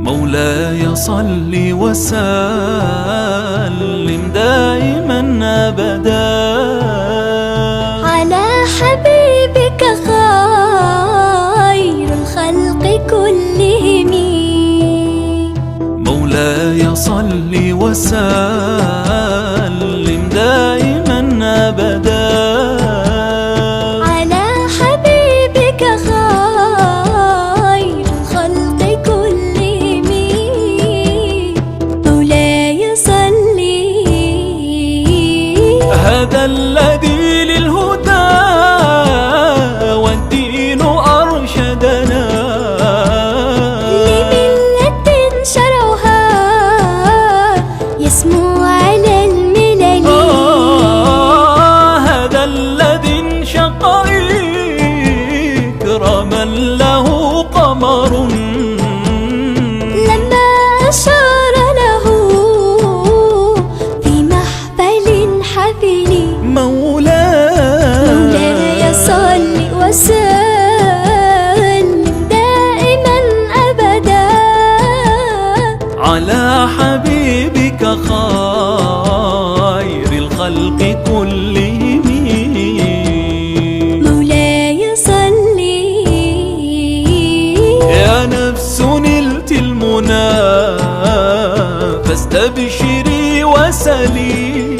مولاي صل وسلم دائما أبدا على حبيبك خير الخلق كلهم. مولاي صل وسلم دائما أبدا على حبيبك خير الخلق كلهم. مولاي صل. هذا الذي للهدى والدين أرشدنا لملة شرعها يسمو على الملل. هذا الذي انشق إكراما له قمر لما أشار له في محفل حفل. مولاي صل وسلم دائما أبدا على حبيبك خير الخلق كلهم. مولاي صل. يا نفس نلت المنى فاستبشري وسلي